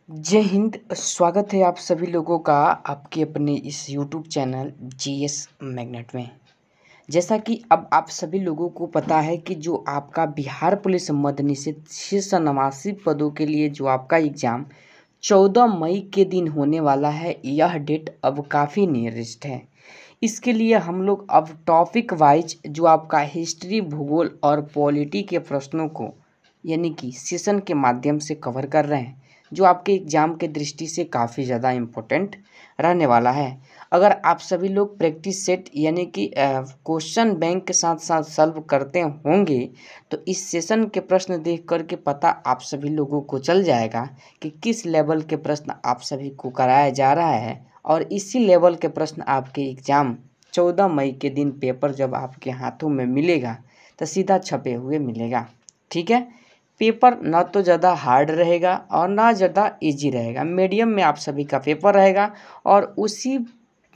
जय हिंद। स्वागत है आप सभी लोगों का आपके अपने इस यूट्यूब चैनल जीएस मैग्नेट में। जैसा कि अब आप सभी लोगों को पता है कि जो आपका बिहार पुलिस मद्य निषेध 689 पदों के लिए जो आपका एग्ज़ाम 14 मई के दिन होने वाला है, यह डेट अब काफ़ी नियरेस्ट है। इसके लिए हम लोग अब टॉपिक वाइज जो आपका हिस्ट्री, भूगोल और पॉलिटी के प्रश्नों को यानी कि सेशन के माध्यम से कवर कर रहे हैं, जो आपके एग्ज़ाम के दृष्टि से काफ़ी ज़्यादा इम्पोर्टेंट रहने वाला है। अगर आप सभी लोग प्रैक्टिस सेट यानी कि क्वेश्चन बैंक के साथ साथ सॉल्व करते होंगे तो इस सेशन के प्रश्न देख कर के पता आप सभी लोगों को चल जाएगा कि किस लेवल के प्रश्न आप सभी को कराया जा रहा है, और इसी लेवल के प्रश्न आपके एग्ज़ाम 14 मई के दिन पेपर जब आपके हाथों में मिलेगा तो सीधा छपे हुए मिलेगा। ठीक है, पेपर ना तो ज़्यादा हार्ड रहेगा और ना ज़्यादा इजी रहेगा, मीडियम में आप सभी का पेपर रहेगा। और उसी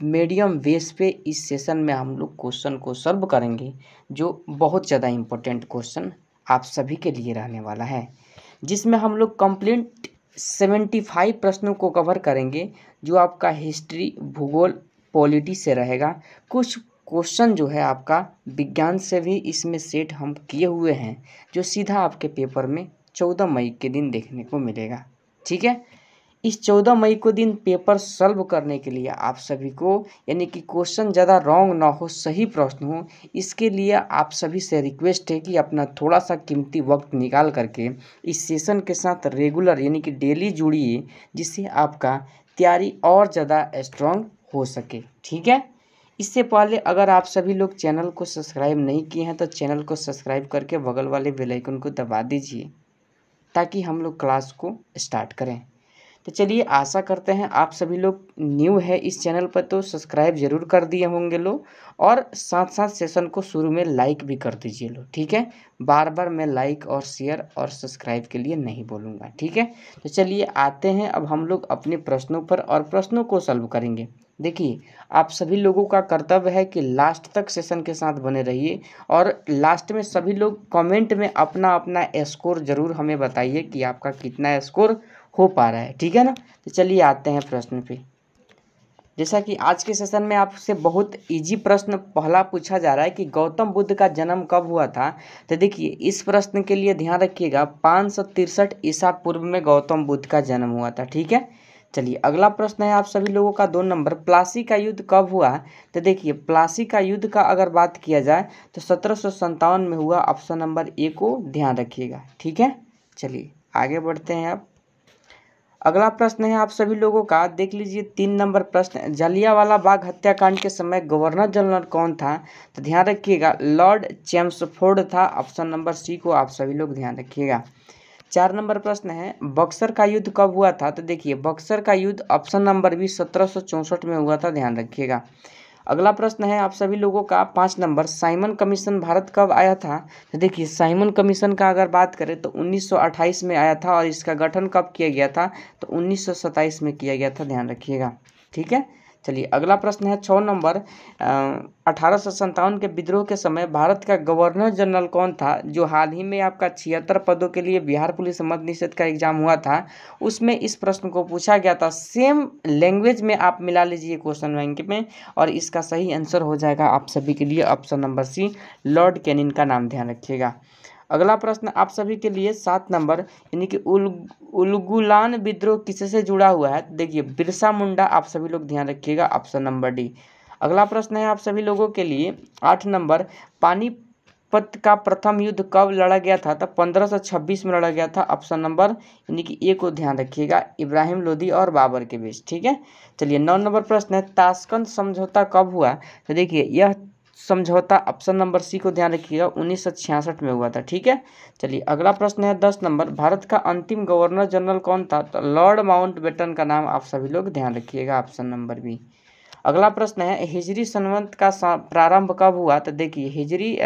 मीडियम बेस पे इस सेशन में हम लोग क्वेश्चन को सॉल्व करेंगे, जो बहुत ज़्यादा इम्पोर्टेंट क्वेश्चन आप सभी के लिए रहने वाला है, जिसमें हम लोग कंप्लीट 75 प्रश्नों को कवर करेंगे, जो आपका हिस्ट्री, भूगोल, पॉलिटी से रहेगा। कुछ क्वेश्चन जो है आपका विज्ञान से भी इसमें सेट हम किए हुए हैं, जो सीधा आपके पेपर में 14 मई के दिन देखने को मिलेगा। ठीक है, इस 14 मई को दिन पेपर सॉल्व करने के लिए आप सभी को यानी कि क्वेश्चन ज़्यादा रॉन्ग ना हो, सही प्रश्न हो, इसके लिए आप सभी से रिक्वेस्ट है कि अपना थोड़ा सा कीमती वक्त निकाल करके इस सेशन के साथ रेगुलर यानी कि डेली जुड़िए, जिससे आपका तैयारी और ज़्यादा स्ट्रांग हो सके। ठीक है, इससे पहले अगर आप सभी लोग चैनल को सब्सक्राइब नहीं किए हैं तो चैनल को सब्सक्राइब करके बगल वाले बेल आइकन को दबा दीजिए, ताकि हम लोग क्लास को स्टार्ट करें। तो चलिए, आशा करते हैं आप सभी लोग न्यू है इस चैनल पर तो सब्सक्राइब ज़रूर कर दिए होंगे लोग, और साथ साथ सेशन को शुरू में लाइक भी कर दीजिए लोग। ठीक है, बार बार मैं लाइक और शेयर और सब्सक्राइब के लिए नहीं बोलूँगा। ठीक है, तो चलिए आते हैं अब हम लोग अपने प्रश्नों पर और प्रश्नों को सॉल्व करेंगे। देखिए, आप सभी लोगों का कर्तव्य है कि लास्ट तक सेशन के साथ बने रहिए, और लास्ट में सभी लोग कमेंट में अपना अपना स्कोर ज़रूर हमें बताइए कि आपका कितना स्कोर हो पा रहा है। ठीक है ना, तो चलिए आते हैं प्रश्न पे। जैसा कि आज के सेशन में आपसे बहुत इजी प्रश्न पहला पूछा जा रहा है कि गौतम बुद्ध का जन्म कब हुआ था। तो देखिए, इस प्रश्न के लिए ध्यान रखिएगा 563 ईसा पूर्व में गौतम बुद्ध का जन्म हुआ था। ठीक है, चलिए अगला प्रश्न है आप सभी लोगों का 2 नंबर, प्लासी का युद्ध कब हुआ। तो देखिए, प्लासी का युद्ध का अगर बात किया जाए तो 1757 में हुआ। ऑप्शन नंबर ए को ध्यान रखिएगा। ठीक है, चलिए आगे बढ़ते हैं। अब अगला प्रश्न है आप सभी लोगों का, देख लीजिए 3 नंबर प्रश्न, जलियांवाला बाग हत्याकांड के समय गवर्नर जनरल कौन था। तो ध्यान रखिएगा लॉर्ड चेम्सफोर्ड था। ऑप्शन नंबर सी को आप सभी लोग ध्यान रखिएगा। 4 नंबर प्रश्न है, बक्सर का युद्ध कब हुआ था। तो देखिए, बक्सर का युद्ध ऑप्शन नंबर बी 1764 में हुआ था, ध्यान रखिएगा। अगला प्रश्न है आप सभी लोगों का 5 नंबर, साइमन कमीशन भारत कब आया था। तो देखिए, साइमन कमीशन का अगर बात करें तो 1928 में आया था, और इसका गठन कब किया गया था तो 1927 में किया गया था, ध्यान रखिएगा। ठीक है, चलिए अगला प्रश्न है 6 नंबर, 1857 के विद्रोह के समय भारत का गवर्नर जनरल कौन था। जो हाल ही में आपका 76 पदों के लिए बिहार पुलिस मद्य निषेध का एग्जाम हुआ था, उसमें इस प्रश्न को पूछा गया था। सेम लैंग्वेज में आप मिला लीजिए क्वेश्चन बैंक में, और इसका सही आंसर हो जाएगा आप सभी के लिए option number C, Lord Canning का नाम ध्यान रखिएगा। अगला प्रश्न आप सभी के लिए 7 नंबर, यानी कि उलगुलान विद्रोह किससे जुड़ा हुआ है। देखिए, बिरसा मुंडा, आप सभी लोग ध्यान रखिएगा ऑप्शन नंबर डी। अगला प्रश्न है आप सभी लोगों के लिए 8 नंबर, पानीपत का प्रथम युद्ध कब लड़ा गया था। तो 1526 में लड़ा गया था। ऑप्शन नंबर यानी कि ए को ध्यान रखिएगा, इब्राहिम लोदी और बाबर के बीच। ठीक है, चलिए 9 नंबर प्रश्न है, ताशकंद समझौता कब हुआ। तो देखिए, यह समझौता ऑप्शन नंबर सी को ध्यान रखिएगा 1966 में हुआ था। ठीक है, चलिए अगला प्रश्न है 10 नंबर, भारत का अंतिम गवर्नर जनरल कौन था। तो लॉर्ड माउंटबेटन का नाम आप सभी लोग ध्यान रखिएगा, ऑप्शन नंबर बी। अगला प्रश्न है, हिजरी संवत का प्रारंभ कब हुआ। तो देखिए, हिजरी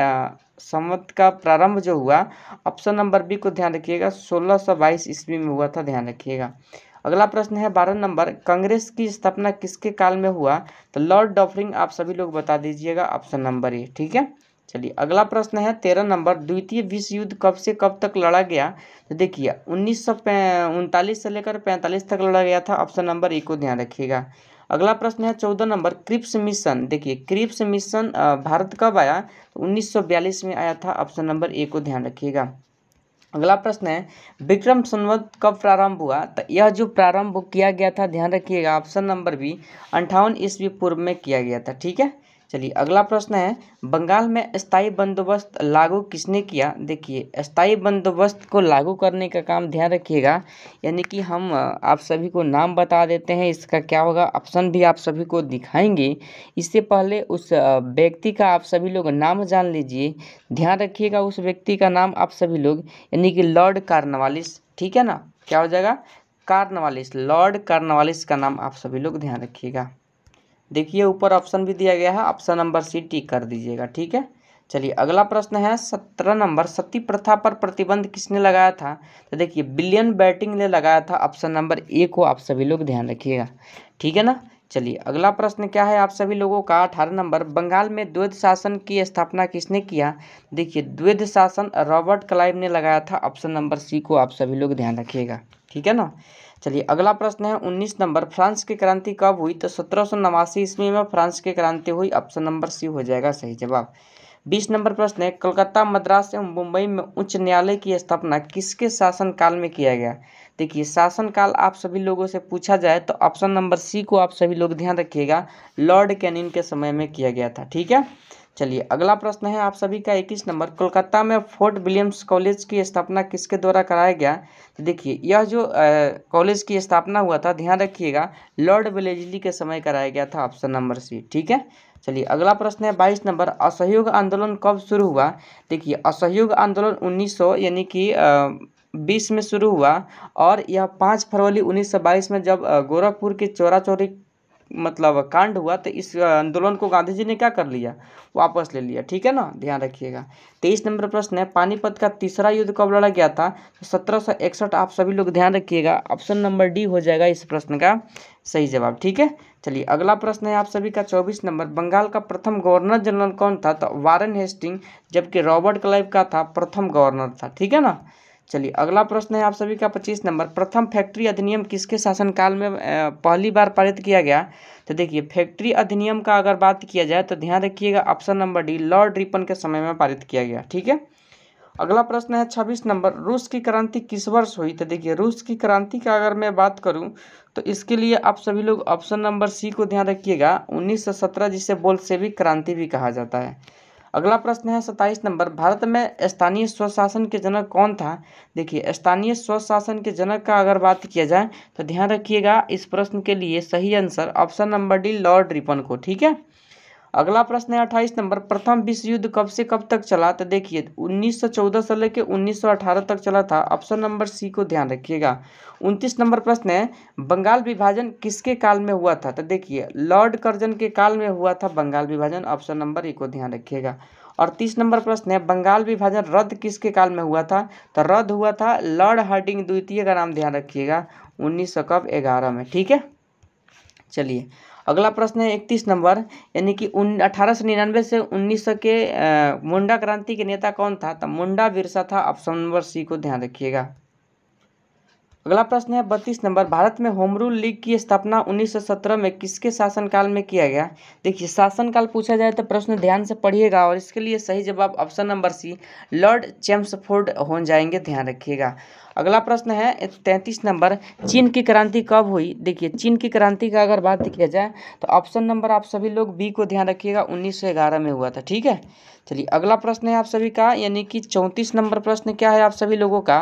संवत का प्रारंभ जो हुआ, ऑप्शन नंबर बी को ध्यान रखिएगा 1622 ईस्वी में हुआ था, ध्यान रखिएगा। अगला प्रश्न है 12 नंबर, कांग्रेस की स्थापना किसके काल में हुआ। तो लॉर्ड डफरिन, आप सभी लोग बता दीजिएगा ऑप्शन नंबर ए। ठीक है, चलिए अगला प्रश्न है 13 नंबर, द्वितीय विश्व युद्ध कब से कब तक लड़ा गया? तो देखिए 1939 से लेकर 45 तक लड़ा गया था। ऑप्शन नंबर ए को ध्यान रखिएगा। अगला प्रश्न है 14 नंबर, क्रिप्स मिशन। देखिए क्रिप्स मिशन भारत कब आया? तो 1942 में आया था। ऑप्शन नंबर ए को ध्यान रखिएगा। अगला प्रश्न है विक्रम संवत कब प्रारंभ हुआ? तो यह जो प्रारंभ किया गया था, ध्यान रखिएगा, ऑप्शन नंबर बी 58 ईस्वी पूर्व में किया गया था। ठीक है। चलिए अगला प्रश्न है बंगाल में स्थायी बंदोबस्त लागू किसने किया? देखिए स्थायी बंदोबस्त को लागू करने का काम, ध्यान रखिएगा, यानी कि हम आप सभी को नाम बता देते हैं, इसका क्या होगा, ऑप्शन भी आप सभी को दिखाएंगे। इससे पहले उस व्यक्ति का आप सभी लोग नाम जान लीजिए। ध्यान रखिएगा उस व्यक्ति का नाम आप सभी लोग, यानी कि लॉर्ड कॉर्नवालिस। ठीक है ना, क्या हो जाएगा? कॉर्नवालिस, लॉर्ड कॉर्नवालिस का नाम आप सभी लोग ध्यान रखिएगा। देखिए ऊपर ऑप्शन भी दिया गया है, ऑप्शन नंबर सी टिक कर दीजिएगा। ठीक है। चलिए अगला प्रश्न है 17 नंबर, सती प्रथा पर प्रतिबंध किसने लगाया था? तो देखिए विलियम बेंटिंक ने लगाया था। ऑप्शन नंबर ए को आप सभी लोग ध्यान रखिएगा। ठीक है ना। चलिए अगला प्रश्न क्या है आप सभी लोगों का 18 नंबर, बंगाल में द्वैध शासन की स्थापना किसने किया? देखिए द्वैध शासन रॉबर्ट क्लाइव ने लगाया था। ऑप्शन नंबर सी को आप सभी लोग ध्यान रखिएगा। ठीक है ना। चलिए अगला प्रश्न है 19 नंबर, फ्रांस की क्रांति कब हुई? तो 1789 ईस्वी में फ्रांस की क्रांति हुई। ऑप्शन नंबर सी हो जाएगा सही जवाब। 20 नंबर प्रश्न है कोलकाता, मद्रास एवं मुंबई में उच्च न्यायालय की स्थापना किसके शासनकाल में किया गया? देखिए शासनकाल आप सभी लोगों से पूछा जाए तो ऑप्शन नंबर सी को आप सभी लोग ध्यान रखिएगा, लॉर्ड कैनिंग के समय में किया गया था। ठीक है। चलिए अगला प्रश्न है आप सभी का 21 नंबर, कोलकाता में फोर्ट विलियम्स कॉलेज की स्थापना किसके द्वारा कराया गया? तो देखिए यह जो कॉलेज की स्थापना हुआ था, ध्यान रखिएगा, लॉर्ड वेलेस्ली के समय कराया गया था। Option number C. ठीक है। चलिए अगला प्रश्न है 22 नंबर, असहयोग आंदोलन कब शुरू हुआ? देखिए असहयोग आंदोलन 1900 यानी कि 20 में शुरू हुआ और यह 5 फरवरी 1922 में जब गोरखपुर के चौरा चौरी मतलब कांड हुआ तो इस आंदोलन को गांधी जी ने क्या कर लिया, वापस ले लिया। ठीक है ना, ध्यान रखिएगा। 23 नंबर प्रश्न है पानीपत का तीसरा युद्ध कब लड़ा गया था? तो 1761। आप सभी लोग ध्यान रखिएगा, ऑप्शन नंबर डी हो जाएगा इस प्रश्न का सही जवाब। ठीक है। चलिए अगला प्रश्न है आप सभी का 24 नंबर, बंगाल का प्रथम गवर्नर जनरल कौन था? तो वारेन हेस्टिंग, जबकि रॉबर्ट क्लाइव का था प्रथम गवर्नर था। ठीक है ना। चलिए अगला प्रश्न है आप सभी का 25 नंबर, प्रथम फैक्ट्री अधिनियम किसके शासनकाल में पहली बार पारित किया गया? तो देखिए फैक्ट्री अधिनियम का अगर बात किया जाए तो ध्यान रखिएगा, option number D, Lord Ripon के समय में पारित किया गया। ठीक है। अगला प्रश्न है 26 नंबर, रूस की क्रांति किस वर्ष हुई? तो देखिए रूस की क्रांति का अगर मैं बात करूं तो इसके लिए आप सभी लोग ऑप्शन नंबर सी को ध्यान रखिएगा, 1917, जिसे बोल्शेविक क्रांति भी कहा जाता है। अगला प्रश्न है 27 नंबर, भारत में स्थानीय स्वशासन के जनक कौन था? देखिए स्थानीय स्वशासन के जनक का अगर बात किया जाए तो ध्यान रखिएगा इस प्रश्न के लिए सही answer option number D, Lord Ripon को। ठीक है। अगला प्रश्न है 28 नंबर, प्रथम विश्व युद्ध कब से कब तक चला? तो देखिए 1914 से लेकर 1918 तक चला था। ऑप्शन नंबर सी को ध्यान रखिएगा। 29 नंबर प्रश्न है बंगाल विभाजन किसके काल में हुआ था? तो देखिए लॉर्ड कर्जन के काल में हुआ था बंगाल विभाजन। ऑप्शन नंबर ए को ध्यान रखिएगा। और 30 नंबर प्रश्न है बंगाल विभाजन रद्द किसके काल में हुआ था? तो रद्द हुआ था लॉर्ड हार्डिंग द्वितीय का नाम ध्यान रखिएगा, 1911 में। ठीक है। चलिए अगला प्रश्न है 31 नंबर, यानी कि 1899 से 1900 के मुंडा क्रांति के नेता कौन था? तो मुंडा बिरसा था। ऑप्शन नंबर सी को ध्यान रखिएगा। अगला प्रश्न है 32 नंबर, भारत में होम रूल लीग की स्थापना 1917 में किसके शासनकाल में किया गया? देखिए शासनकाल पूछा जाए तो प्रश्न ध्यान से पढ़िएगा और इसके लिए सही जवाब option number C, Lord Chelmsford हो जाएंगे, ध्यान रखिएगा। अगला प्रश्न है 33 नंबर, चीन की क्रांति कब हुई? देखिए चीन की क्रांति का अगर बात किया जाए तो ऑप्शन नंबर आप सभी लोग बी को ध्यान रखिएगा, 1911 में हुआ था। ठीक है। चलिए अगला प्रश्न है आप सभी का, यानी कि 34 नंबर प्रश्न क्या है आप सभी लोगों का,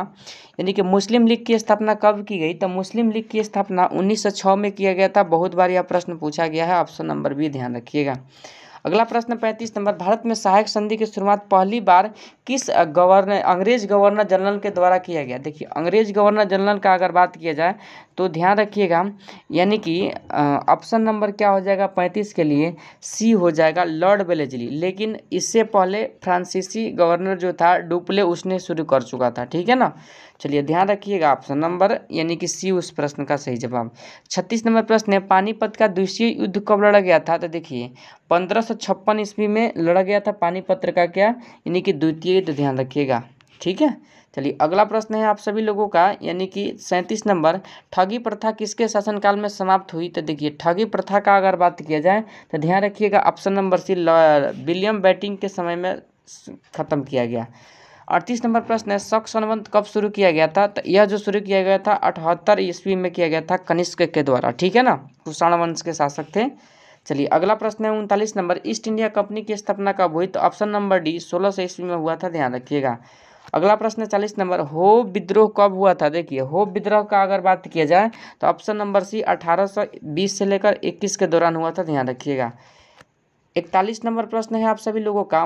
यानी कि मुस्लिम लीग की स्थापना कब की गई? तो मुस्लिम लीग की स्थापना 1906 में किया गया था। बहुत बार यह प्रश्न पूछा गया है, ऑप्शन नंबर बी ध्यान रखिएगा। अगला प्रश्न 35 नंबर, भारत में सहायक संधि की शुरुआत पहली बार किस अंग्रेज गवर्नर जनरल के द्वारा किया गया? देखिए अंग्रेज गवर्नर जनरल का अगर बात किया जाए तो ध्यान रखिएगा, यानी कि ऑप्शन नंबर क्या हो जाएगा 35 के लिए, सी हो जाएगा, लॉर्ड वेलेस्ली। लेकिन इससे पहले फ्रांसीसी गवर्नर जो था डुप्ले, उसने शुरू कर चुका था। ठीक है ना। चलिए ध्यान रखिएगा, ऑप्शन नंबर यानी कि सी उस प्रश्न का सही जवाब। 36 नंबर प्रश्न है, पानीपत का द्वितीय युद्ध कब लड़ा गया था? तो देखिए 1556 ईस्वी में लड़ा गया था पानीपत का क्या, यानी कि द्वितीय युद्ध, ध्यान रखिएगा। ठीक है, चलिए अगला प्रश्न है आप सभी लोगों का, यानी कि 37 नंबर, ठगी प्रथा किसके शासनकाल में समाप्त हुई? तो देखिए ठगी प्रथा का अगर बात किया जाए तो ध्यान रखिएगा, option number C, William Bentinck के समय में खत्म किया गया। 38 नंबर प्रश्न है, शक संवत कब शुरू किया गया था? तो यह जो शुरू किया गया था 78 ईस्वी में किया गया था कनिष्क के द्वारा। ठीक है ना, कुषाण वंश के शासक थे। चलिए अगला प्रश्न है 39 नंबर, ईस्ट इंडिया कंपनी की स्थापना कब हुई? तो ऑप्शन नंबर डी 1600 ईस्वी में हुआ था, ध्यान रखिएगा। अगला प्रश्न है 40 नंबर, होब विद्रोह कब हुआ था? देखिए होब विद्रोह का अगर बात किया जाए तो ऑप्शन नंबर सी 1820 से लेकर 21 के दौरान हुआ था, ध्यान रखिएगा। 41 नंबर प्रश्न है आप सभी लोगों का,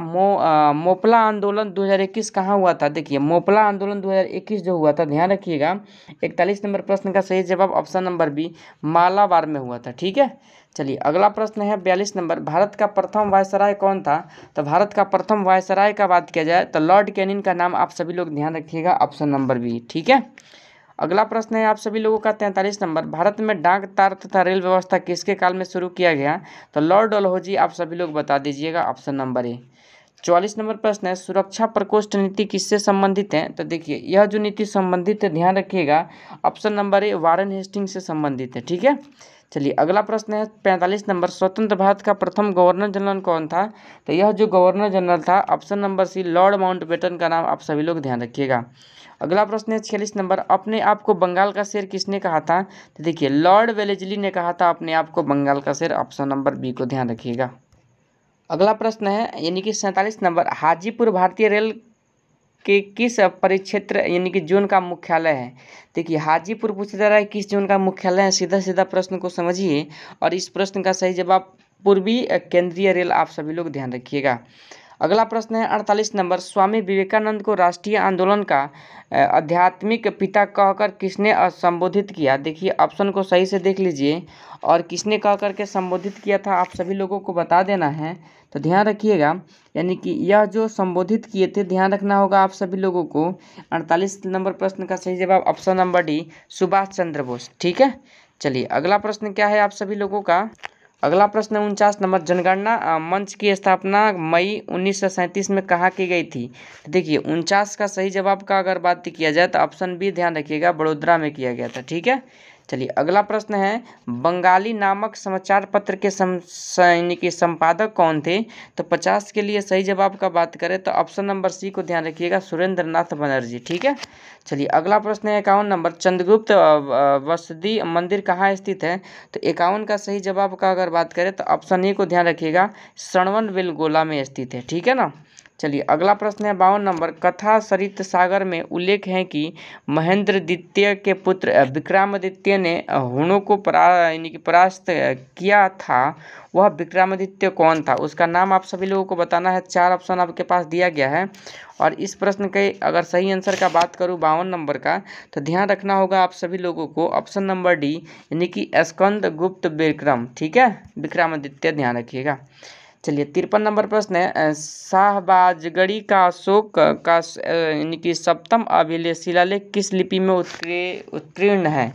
मोपला आंदोलन 2021 कहाँ हुआ था? देखिए मोपला आंदोलन 2021 जो हुआ था, ध्यान रखिएगा। 41 नंबर प्रश्न का सही जवाब ऑप्शन नंबर बी, मालाबार में हुआ था। ठीक है, चलिए अगला प्रश्न है 42 नंबर, भारत का प्रथम वायसराय कौन था? तो भारत का प्रथम वायसराय का बात किया जाए तो लॉर्ड कैनिंग का नाम आप सभी लोग ध्यान रखिएगा, ऑप्शन नंबर बी। ठीक है, अगला प्रश्न है आप सभी लोगों का 43 नंबर, भारत में डाक तार तथा रेल व्यवस्था किसके काल में शुरू किया गया? तो लॉर्ड डलहौजी आप सभी लोग बता दीजिएगा, ऑप्शन नंबर ए। 44 नंबर प्रश्न है, सुरक्षा प्रकोष्ठ नीति किससे संबंधित है? तो देखिए यह जो नीति संबंधित है, ध्यान रखिएगा, option number A, Warren Hastings से संबंधित है। ठीक है, चलिए अगला प्रश्न है 45 नंबर, स्वतंत्र भारत का प्रथम गवर्नर जनरल कौन था? तो यह जो गवर्नर जनरल था, option number C, Lord Mountbatten का नाम आप सभी लोग ध्यान रखिएगा। अगला प्रश्न है 46 नंबर, अपने आप को बंगाल का शेर किसने कहा था? तो देखिए लॉर्ड वेलेस्ली ने कहा था अपने आप को बंगाल का शेर, ऑप्शन नंबर बी को ध्यान रखिएगा। अगला प्रश्न है यानी कि 47 नंबर, हाजीपुर भारतीय रेल के किस परिक्षेत्र यानी कि जोन का मुख्यालय है? देखिए हाजीपुर पूछा जा रहा है, किस जोन का मुख्यालय है? सीधा सीधा प्रश्न को समझिए, और इस प्रश्न का सही जवाब पूर्वी केंद्रीय रेल आप सभी लोग ध्यान रखिएगा। अगला प्रश्न है 48 नंबर, स्वामी विवेकानंद को राष्ट्रीय आंदोलन का आध्यात्मिक पिता कहकर किसने संबोधित किया? देखिए ऑप्शन को सही से देख लीजिए, और किसने कह करके संबोधित किया था आप सभी लोगों को बता देना है। तो ध्यान रखिएगा, यानी कि यह जो संबोधित किए थे, ध्यान रखना होगा आप सभी लोगों को। 48 नंबर प्रश्न का सही जवाब option number D, Subhash Chandra Bose. ठीक है, चलिए अगला प्रश्न क्या है आप सभी लोगों का, अगला प्रश्न 49 नंबर, जनगणना मंच की स्थापना मई 1937 में कहाँ की गई थी? देखिए 49 का सही जवाब का अगर बात किया जाए तो ऑप्शन बी ध्यान रखिएगा, बड़ोदरा में किया गया था। ठीक है, चलिए अगला प्रश्न है, बंगाली नामक समाचार पत्र के यानी कि संपादक कौन थे? तो 50 के लिए सही जवाब का बात करें तो ऑप्शन नंबर सी को ध्यान रखिएगा, सुरेंद्र नाथ बनर्जी। ठीक है, चलिए अगला प्रश्न है 51 नंबर, चंद्रगुप्त बसदी मंदिर कहाँ स्थित है? तो 51 का सही जवाब का अगर बात करें तो ऑप्शन ए को ध्यान रखिएगा, सणवन में स्थित है। ठीक है ना, चलिए अगला प्रश्न है 52 नंबर, कथा सरित सागर में उल्लेख है कि महेंद्र द्वितीय के पुत्र विक्रमादित्य ने हुणों को यानी कि परास्त किया था, वह विक्रमादित्य कौन था? उसका नाम आप सभी लोगों को बताना है। 4 ऑप्शन आपके पास दिया गया है, और इस प्रश्न के अगर सही आंसर का बात करूं 52 नंबर का, तो ध्यान रखना होगा आप सभी लोगों को, ऑप्शन नंबर डी यानी कि स्कंद गुप्त विक्रम। ठीक है, विक्रमादित्य ध्यान रखिएगा। चलिए 53 नंबर प्रश्न है, शाहबाजगढ़ी का अशोक का यानी कि सप्तम अभिलेख शिलालेख किस लिपि में उत्कीर्ण है?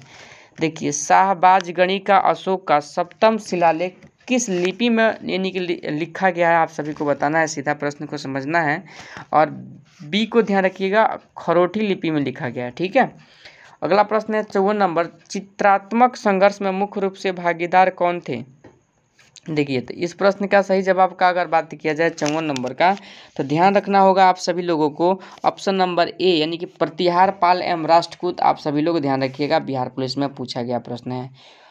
देखिए शाहबाजगढ़ी का अशोक का सप्तम शिलालेख किस लिपि में यानी कि लिखा गया है, आप सभी को बताना है, सीधा प्रश्न को समझना है, और बी को ध्यान रखिएगा, खरोठी लिपि में लिखा गया है। ठीक है, अगला प्रश्न है 54 नंबर, चित्रात्मक संघर्ष में मुख्य रूप से भागीदार कौन थे? देखिए तो इस प्रश्न का सही जवाब का अगर बात किया जाए 54 नंबर का, तो ध्यान रखना होगा आप सभी लोगों को, ऑप्शन नंबर ए यानी कि प्रतिहार पाल एवं राष्ट्रकूट आप सभी लोग ध्यान रखिएगा, बिहार पुलिस में पूछा गया प्रश्न है।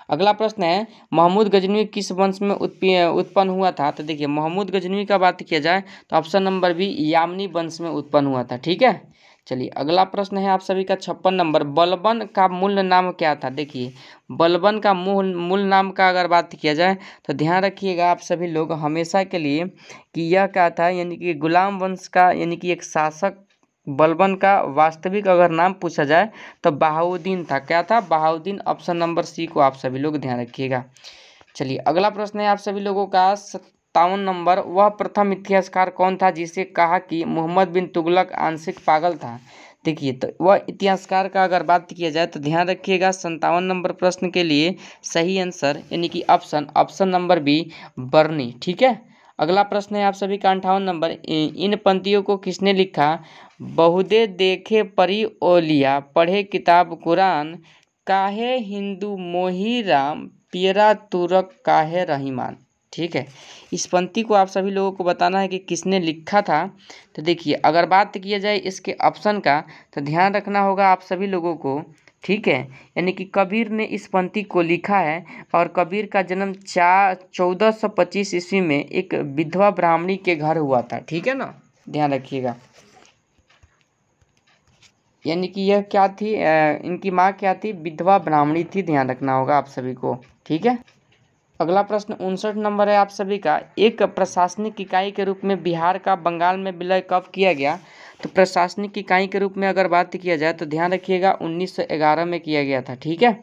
अगला प्रश्न है, महमूद गजनवी किस वंश में उत्पन्न हुआ था? तो देखिए महमूद गजनवी का बात किया जाए तो ऑप्शन नंबर बी, यामनी वंश में उत्पन्न हुआ था। ठीक है, चलिए अगला प्रश्न है आप सभी का 56 नंबर, बलबन का मूल नाम क्या था? देखिए बलबन का मूल नाम का अगर बात किया जाए तो ध्यान रखिएगा आप सभी लोग हमेशा के लिए कि यह क्या था, यानी कि गुलाम वंश का यानी कि एक शासक बलबन का वास्तविक अगर नाम पूछा जाए तो बहाउद्दीन था। क्या था? बहाउद्दीन, ऑप्शन नंबर सी को आप सभी लोग ध्यान रखिएगा। चलिए अगला प्रश्न है आप सभी लोगों का 57 नंबर, वह प्रथम इतिहासकार कौन था जिसे कहा कि मोहम्मद बिन तुगलक आंशिक पागल था? देखिए, तो वह इतिहासकार का अगर बात किया जाए तो ध्यान रखिएगा 57 नंबर प्रश्न के लिए सही आंसर यानी कि ऑप्शन नंबर बी बर्नी। ठीक है, अगला प्रश्न है आप सभी का 58 नंबर। इन पंक्तियों को किसने लिखा? बहुदे देखे परी ओलिया, पढ़े किताब कुरान, काहे हिंदू मोही राम, पियरा तुरक काहे रहीमान। ठीक है, इस पंक्ति को आप सभी लोगों को बताना है कि किसने लिखा था। तो देखिए, अगर बात किया जाए इसके ऑप्शन का तो ध्यान रखना होगा आप सभी लोगों को। ठीक है, यानी कि कबीर ने इस पंक्ति को लिखा है और कबीर का जन्म 1425 ईस्वी में एक विधवा ब्राह्मणी के घर हुआ था। ठीक है ना, ध्यान रखिएगा। यानी कि यह क्या थी, इनकी माँ क्या थी? विधवा ब्राह्मणी थी, ध्यान रखना होगा आप सभी को। ठीक है, अगला प्रश्न 59 नंबर है आप सभी का। एक प्रशासनिक इकाई के रूप में बिहार का बंगाल में विलय कब किया गया? तो प्रशासनिक इकाई के रूप में अगर बात किया जाए तो ध्यान रखिएगा 1911 में किया गया था। ठीक है,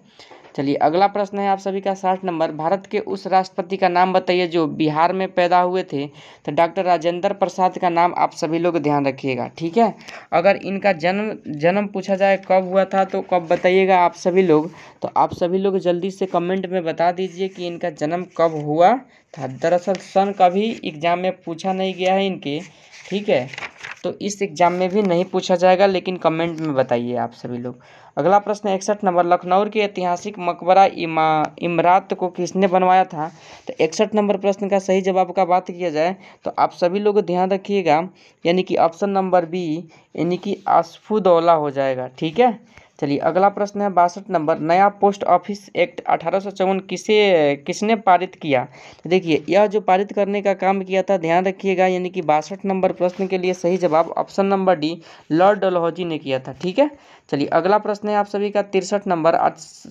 चलिए अगला प्रश्न है आप सभी का 60 नंबर। भारत के उस राष्ट्रपति का नाम बताइए जो बिहार में पैदा हुए थे। तो डॉक्टर राजेंद्र प्रसाद का नाम आप सभी लोग ध्यान रखिएगा। ठीक है, अगर इनका जन्म पूछा जाए कब हुआ था तो कब बताइएगा आप सभी लोग? तो आप सभी लोग जल्दी से कमेंट में बता दीजिए कि इनका जन्म कब हुआ था। दरअसल सन कभी एग्जाम में पूछा नहीं गया है इनके। ठीक है, तो इस एग्जाम में भी नहीं पूछा जाएगा, लेकिन कमेंट में बताइए आप सभी लोग। अगला प्रश्न 61 नंबर। लखनऊ के ऐतिहासिक मकबरा इमारत को किसने बनवाया था? तो 61 नंबर प्रश्न का सही जवाब का बात किया जाए तो आप सभी लोग ध्यान रखिएगा, यानी कि ऑप्शन नंबर बी यानी कि आसफुद्दौला हो जाएगा। ठीक है, चलिए अगला प्रश्न है 62 नंबर। नया पोस्ट ऑफिस एक्ट 1854 किसने पारित किया? तो देखिए, यह जो पारित करने का काम किया था ध्यान रखिएगा, यानी कि 62 नंबर प्रश्न के लिए सही जवाब option number D Lord Dalhousie ने किया था। ठीक है, चलिए अगला प्रश्न है आप सभी का 63 नंबर।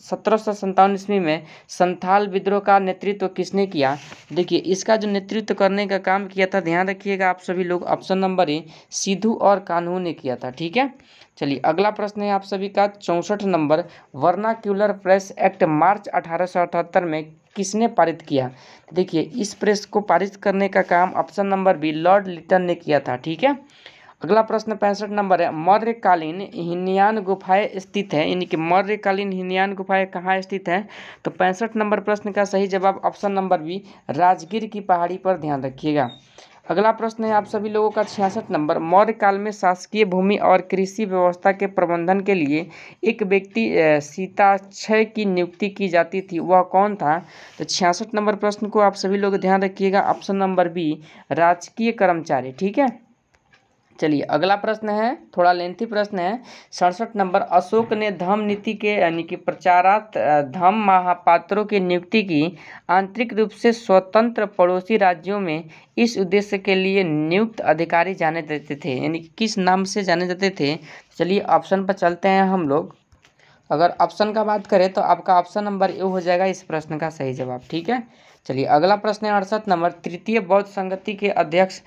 1757 ईस्वी में संथाल विद्रोह का नेतृत्व किसने किया? देखिए, इसका जो नेतृत्व करने का काम किया था ध्यान रखिएगा आप सभी लोग, ऑप्शन नंबर ए सिद्धू और कान्हू ने किया था। ठीक है, चलिए अगला प्रश्न है आप सभी का 64 नंबर। वर्नाक्यूलर प्रेस एक्ट मार्च 1878 में किसने पारित किया? देखिए, इस प्रेस को पारित करने का काम option number B Lord Lytton ने किया था। ठीक है, अगला प्रश्न 65 नंबर है। मौर्यकालीन हीनयान गुफाएं स्थित है, यानी कि मौर्यकालीन हीनयान गुफाएं कहाँ स्थित है? तो 65 नंबर प्रश्न का सही जवाब ऑप्शन नंबर बी राजगीर की पहाड़ी पर, ध्यान रखिएगा। अगला प्रश्न है आप सभी लोगों का 66 नंबर। मौर्य काल में शासकीय भूमि और कृषि व्यवस्था के प्रबंधन के लिए एक व्यक्ति सीताक्षय की नियुक्ति की जाती थी, वह कौन था? तो 66 नंबर प्रश्न को आप सभी लोग ध्यान रखिएगा, ऑप्शन नंबर बी राजकीय कर्मचारी। ठीक है, चलिए अगला प्रश्न है, थोड़ा लेंथी प्रश्न है 67 नंबर। अशोक ने धम्म नीति के यानी कि प्रचारार्थ धम्म महापात्रों की नियुक्ति की। आंतरिक रूप से स्वतंत्र पड़ोसी राज्यों में इस उद्देश्य के लिए नियुक्त अधिकारी जाने जाते थे, यानी कि किस नाम से जाने जाते थे? चलिए ऑप्शन पर चलते हैं हम लोग। अगर ऑप्शन का बात करें तो आपका ऑप्शन नंबर ए हो जाएगा इस प्रश्न का सही जवाब। ठीक है, चलिए अगला प्रश्न है 68 नंबर। तृतीय बौद्ध संगति के अध्यक्ष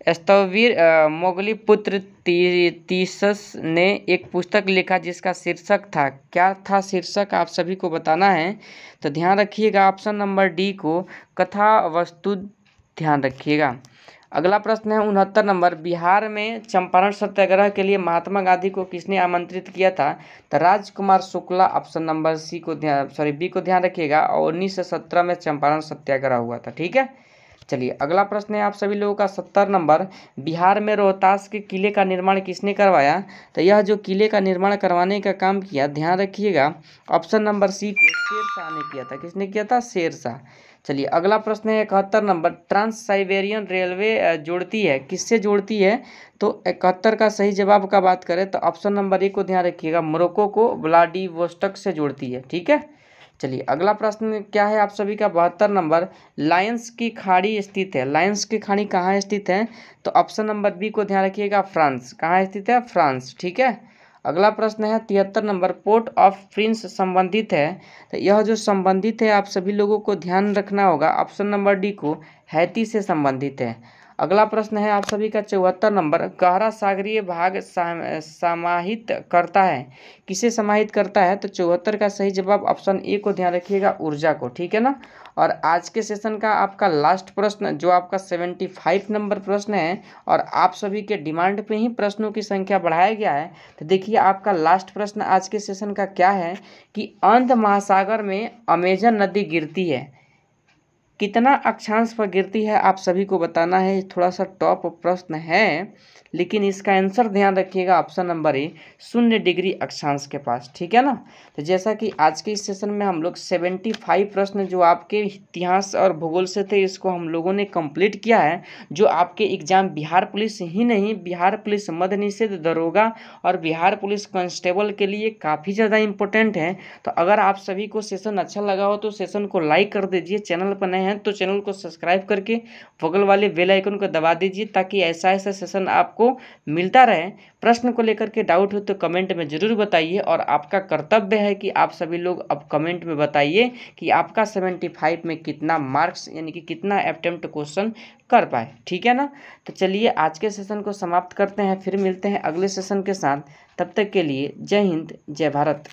स्थविर मोगलीपुत्र तीसस ने एक पुस्तक लिखा जिसका शीर्षक था, क्या था शीर्षक आप सभी को बताना है। तो ध्यान रखिएगा ऑप्शन नंबर डी को कथा वस्तु, ध्यान रखिएगा। अगला प्रश्न है 69 नंबर। बिहार में चंपारण सत्याग्रह के लिए महात्मा गांधी को किसने आमंत्रित किया था? तो Rajkumar Shukla, option number B को ध्यान रखिएगा। और 1917 में चंपारण सत्याग्रह हुआ था। ठीक है, चलिए अगला प्रश्न है आप सभी लोगों का 70 नंबर। बिहार में रोहतास के किले का निर्माण किसने करवाया? तो यह जो किले का निर्माण करवाने का काम किया ध्यान रखिएगा, ऑप्शन नंबर सी को शेरशाह ने किया था। किसने किया था? शेरशाह। चलिए अगला प्रश्न है 71 नंबर। ट्रांस साइबेरियन रेलवे जोड़ती है, किससे जोड़ती है? तो 71 का सही जवाब का बात करें तो ऑप्शन नंबर ए को ध्यान रखिएगा, मोरक्को को व्लादिवोस्टोक से जोड़ती है। ठीक है, चलिए अगला प्रश्न क्या है आप सभी का 72 नंबर। लायंस की खाड़ी स्थित है, लायंस की खाड़ी कहाँ स्थित है? तो ऑप्शन नंबर बी को ध्यान रखिएगा, फ्रांस। कहाँ स्थित है? फ्रांस। ठीक है, अगला प्रश्न है 73 नंबर। पोर्ट ऑफ प्रिंस संबंधित है, तो यह जो संबंधित है आप सभी लोगों को ध्यान रखना होगा, ऑप्शन नंबर डी को हैती से संबंधित है। अगला प्रश्न है आप सभी का 74 नंबर, गहरा सागरीय भाग समाहित करता है, किसे समाहित करता है? तो 74 का सही जवाब ऑप्शन ए को ध्यान रखिएगा, ऊर्जा को, ठीक है ना। और आज के सेशन का आपका लास्ट प्रश्न जो आपका 75 नंबर प्रश्न है, और आप सभी के डिमांड पे ही प्रश्नों की संख्या बढ़ाया गया है। तो देखिए आपका लास्ट प्रश्न आज के सेशन का क्या है कि अंध महासागर में अमेजन नदी गिरती है, कितना अक्षांश पर गिरती है आप सभी को बताना है। थोड़ा सा टॉप प्रश्न है, लेकिन इसका आंसर ध्यान रखिएगा ऑप्शन नंबर ए, 0 डिग्री अक्षांश के पास, ठीक है ना। तो जैसा कि आज के इस सेशन में हम लोग 75 प्रश्न जो आपके इतिहास और भूगोल से थे, इसको हम लोगों ने कंप्लीट किया है, जो आपके एग्जाम बिहार पुलिस ही नहीं, बिहार पुलिस मद्य निषेध दरोगा और बिहार पुलिस कांस्टेबल के लिए काफ़ी ज़्यादा इंपॉर्टेंट है। तो अगर आप सभी को सेशन अच्छा लगा हो तो सेशन को लाइक कर दीजिए, चैनल पर नए हैं तो चैनल को सब्सक्राइब करके बगल वाले बेल आइकन को दबा दीजिए, ताकि ऐसा ऐसा सेशन आपको मिलता रहे। प्रश्न को लेकर के डाउट हो तो कमेंट में ज़रूर बताइए, और आपका कर्तव्य है कि आप सभी लोग अब कमेंट में बताइए कि आपका 75 में कितना मार्क्स यानी कि कितना अटेम्प्ट क्वेश्चन कर पाए, ठीक है ना। तो चलिए आज के सेशन को समाप्त करते हैं, फिर मिलते हैं अगले सेशन के साथ। तब तक के लिए जय हिंद, जय भारत।